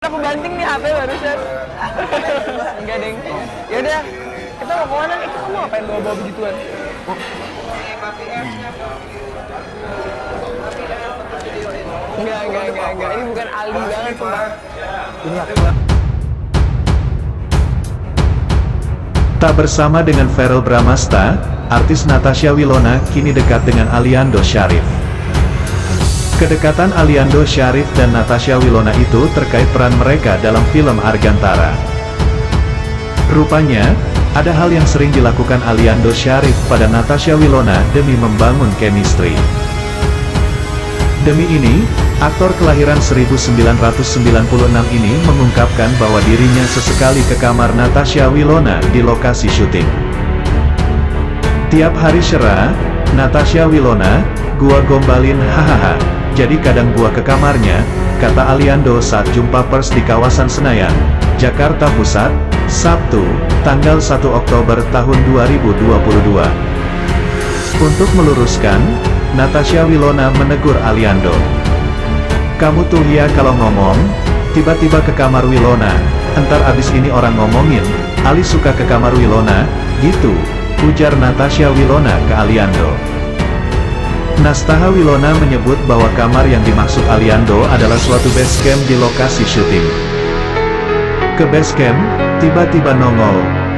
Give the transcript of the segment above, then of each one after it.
Aku banting nih HP barusan. Enggak, Deng. Ya udah, kita mau kemana nih? Kita mau ngapain bawa-bawa begituan? Enggak. Ini bukan Aldi banget, sumpah. Tak bersama dengan Verrell Bramasta, artis Natasha Wilona kini dekat dengan Aliando Syarif. Kedekatan Aliando Syarif dan Natasha Wilona itu terkait peran mereka dalam film Argantara. Rupanya, ada hal yang sering dilakukan Aliando Syarif pada Natasha Wilona demi membangun chemistry. Demi ini, aktor kelahiran 1996 ini mengungkapkan bahwa dirinya sesekali ke kamar Natasha Wilona di lokasi syuting. Tiap hari cerah, Natasha Wilona, "Gua gombalin hahaha. Jadi kadang gua ke kamarnya," kata Aliando saat jumpa pers di kawasan Senayan, Jakarta Pusat, Sabtu, tanggal 1 Oktober tahun 2022. Untuk meluruskan, Natasha Wilona menegur Aliando. "Kamu tuh ya kalau ngomong, tiba-tiba ke kamar Wilona, entar abis ini orang ngomongin, Ali suka ke kamar Wilona, gitu," ujar Natasha Wilona ke Aliando. Nastaha Wilona menyebut bahwa kamar yang dimaksud Aliando adalah suatu base camp di lokasi syuting. "Ke base camp, tiba-tiba nongol,"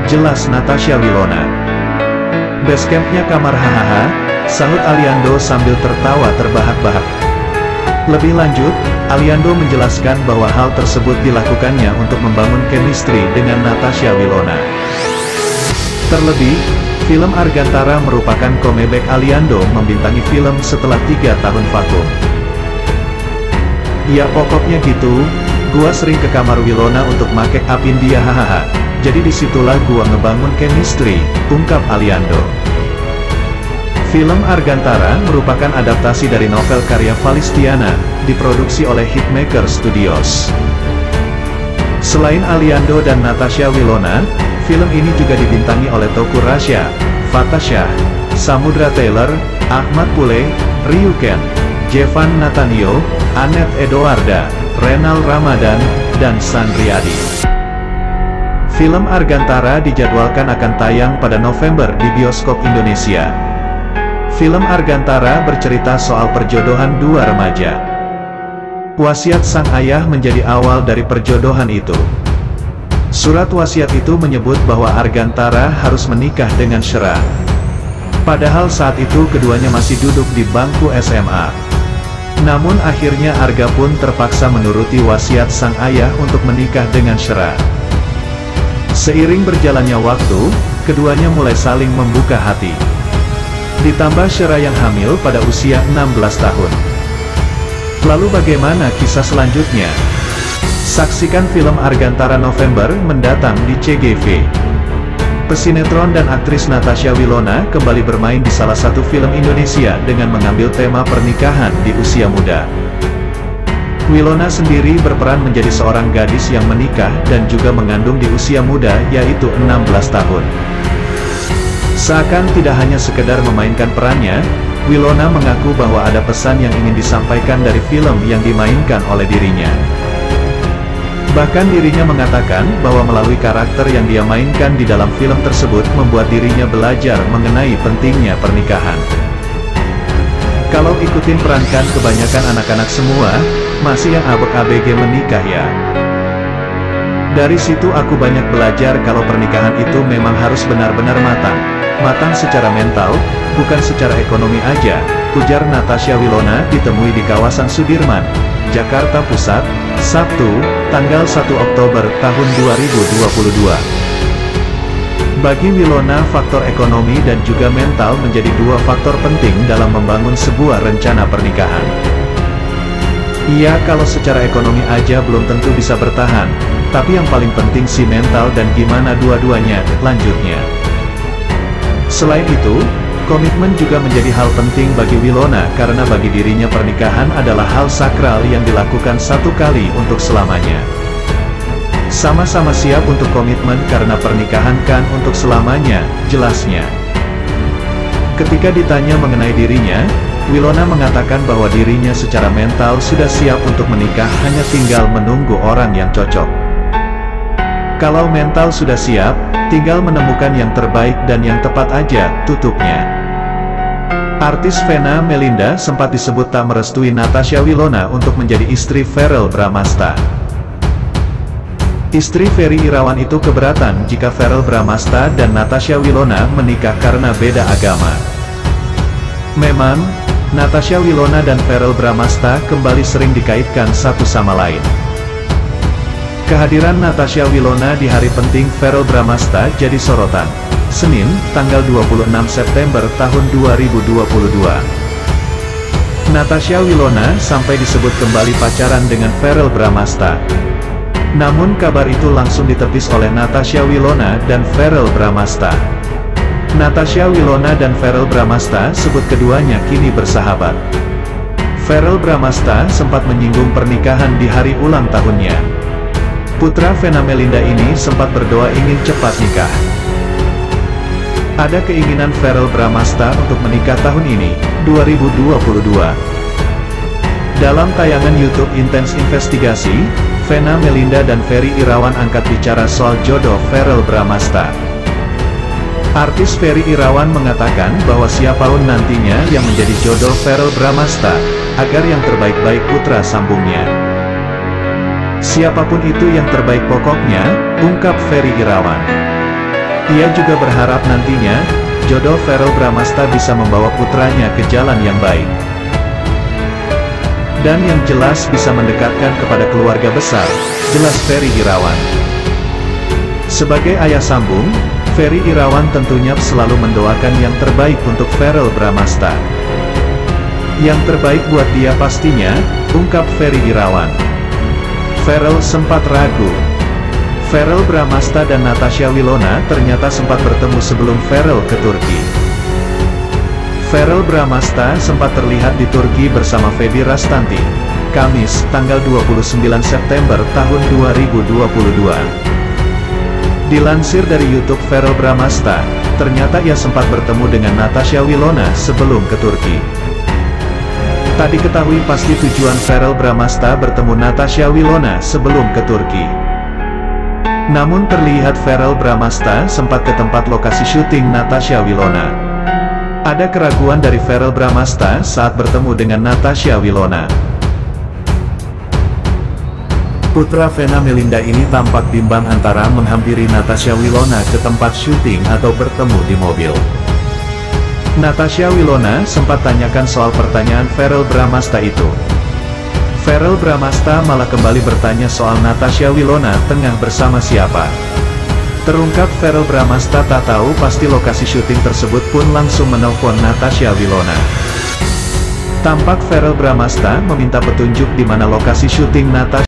jelas Natasha Wilona. "Base campnya kamar hahaha," sahut Aliando sambil tertawa terbahak-bahak. Lebih lanjut, Aliando menjelaskan bahwa hal tersebut dilakukannya untuk membangun chemistry dengan Natasha Wilona. Terlebih, film Argantara merupakan comeback Aliando membintangi film setelah 3 tahun vakum. "Ya pokoknya gitu, gua sering ke kamar Wilona untuk make upin dia hahaha. Jadi disitulah gua ngebangun chemistry," ungkap Aliando. Film Argantara merupakan adaptasi dari novel karya Valistiana, diproduksi oleh Hitmaker Studios. Selain Aliando dan Natasha Wilona, film ini juga dibintangi oleh Teuku Rasya, Fatah Shah, Samudra Taylor, Ahmad Pule, Ryuken, Jevan Natanio, Annette Edoarda, Renal Ramadan, dan Sandriadi. Film Argantara dijadwalkan akan tayang pada November di bioskop Indonesia. Film Argantara bercerita soal perjodohan dua remaja. Wasiat sang ayah menjadi awal dari perjodohan itu. Surat wasiat itu menyebut bahwa Argantara harus menikah dengan Syera. Padahal saat itu keduanya masih duduk di bangku SMA. Namun akhirnya Arga pun terpaksa menuruti wasiat sang ayah untuk menikah dengan Syera. Seiring berjalannya waktu, keduanya mulai saling membuka hati. Ditambah Syera yang hamil pada usia 16 tahun. Lalu bagaimana kisah selanjutnya? Saksikan film Argantara November mendatang di CGV. Pesinetron dan aktris Natasha Wilona kembali bermain di salah satu film Indonesia dengan mengambil tema pernikahan di usia muda. Wilona sendiri berperan menjadi seorang gadis yang menikah dan juga mengandung di usia muda, yaitu 16 tahun. Seakan tidak hanya sekedar memainkan perannya, Wilona mengaku bahwa ada pesan yang ingin disampaikan dari film yang dimainkan oleh dirinya. Bahkan dirinya mengatakan bahwa melalui karakter yang dia mainkan di dalam film tersebut membuat dirinya belajar mengenai pentingnya pernikahan. "Kalau ikutin perankan kebanyakan anak-anak semua, masih yang abg menikah ya. Dari situ aku banyak belajar kalau pernikahan itu memang harus benar-benar matang. Matang secara mental, bukan secara ekonomi aja," ujar Natasha Wilona ditemui di kawasan Sudirman, Jakarta Pusat, Sabtu, tanggal 1 Oktober tahun 2022. Bagi Wilona, faktor ekonomi dan juga mental menjadi dua faktor penting dalam membangun sebuah rencana pernikahan. "Iya, kalau secara ekonomi aja belum tentu bisa bertahan, tapi yang paling penting sih mental dan gimana dua-duanya," lanjutnya. Selain itu, komitmen juga menjadi hal penting bagi Wilona karena bagi dirinya pernikahan adalah hal sakral yang dilakukan satu kali untuk selamanya. Sama-sama siap untuk komitmen karena pernikahan kan untuk selamanya, jelasnya. Ketika ditanya mengenai dirinya, Wilona mengatakan bahwa dirinya secara mental sudah siap untuk menikah, hanya tinggal menunggu orang yang cocok. Kalau mental sudah siap, tinggal menemukan yang terbaik dan yang tepat aja, tutupnya. Artis Vena Melinda sempat disebut tak merestui Natasha Wilona untuk menjadi istri Verrell Bramasta. Istri Ferry Irawan itu keberatan jika Verrell Bramasta dan Natasha Wilona menikah karena beda agama. Memang, Natasha Wilona dan Verrell Bramasta kembali sering dikaitkan satu sama lain. Kehadiran Natasha Wilona di hari penting Verrell Bramasta jadi sorotan. Senin, tanggal 26 September tahun 2022. Natasha Wilona sampai disebut kembali pacaran dengan Verrell Bramasta. Namun kabar itu langsung ditepis oleh Natasha Wilona dan Verrell Bramasta. Natasha Wilona dan Verrell Bramasta sebut keduanya kini bersahabat. Verrell Bramasta sempat menyinggung pernikahan di hari ulang tahunnya. Putra Vena Melinda ini sempat berdoa ingin cepat nikah. Ada keinginan Verrell Bramasta untuk menikah tahun ini, 2022. Dalam tayangan YouTube Intens Investigasi, Vena Melinda dan Ferry Irawan angkat bicara soal jodoh Verrell Bramasta. Artis Ferry Irawan mengatakan bahwa siapapun nantinya yang menjadi jodoh Verrell Bramasta, agar yang terbaik-baik putra sambungnya. Siapapun itu yang terbaik pokoknya, ungkap Ferry Irawan. Ia juga berharap nantinya, jodoh Verrell Bramasta bisa membawa putranya ke jalan yang baik. Dan yang jelas bisa mendekatkan kepada keluarga besar, jelas Ferry Irawan. Sebagai ayah sambung, Ferry Irawan tentunya selalu mendoakan yang terbaik untuk Verrell Bramasta. Yang terbaik buat dia pastinya, ungkap Ferry Irawan. Verrell sempat ragu. Verrell Bramasta dan Natasha Wilona ternyata sempat bertemu sebelum Verrell ke Turki. Verrell Bramasta sempat terlihat di Turki bersama Feby Rastanti, Kamis, tanggal 29 September tahun 2022. Dilansir dari YouTube Verrell Bramasta, ternyata ia sempat bertemu dengan Natasha Wilona sebelum ke Turki. Tak diketahui pasti tujuan Verrell Bramasta bertemu Natasha Wilona sebelum ke Turki. Namun terlihat Verrell Bramasta sempat ke tempat lokasi syuting Natasha Wilona. Ada keraguan dari Verrell Bramasta saat bertemu dengan Natasha Wilona. Putra Vena Melinda ini tampak bimbang antara menghampiri Natasha Wilona ke tempat syuting atau bertemu di mobil. Natasha Wilona sempat tanyakan soal pertanyaan Verrell Bramasta itu. Verrell Bramasta malah kembali bertanya soal Natasha Wilona tengah bersama siapa. Terungkap Verrell Bramasta tak tahu pasti lokasi syuting tersebut pun langsung menelpon Natasha Wilona. Tampak Verrell Bramasta meminta petunjuk di mana lokasi syuting Natasha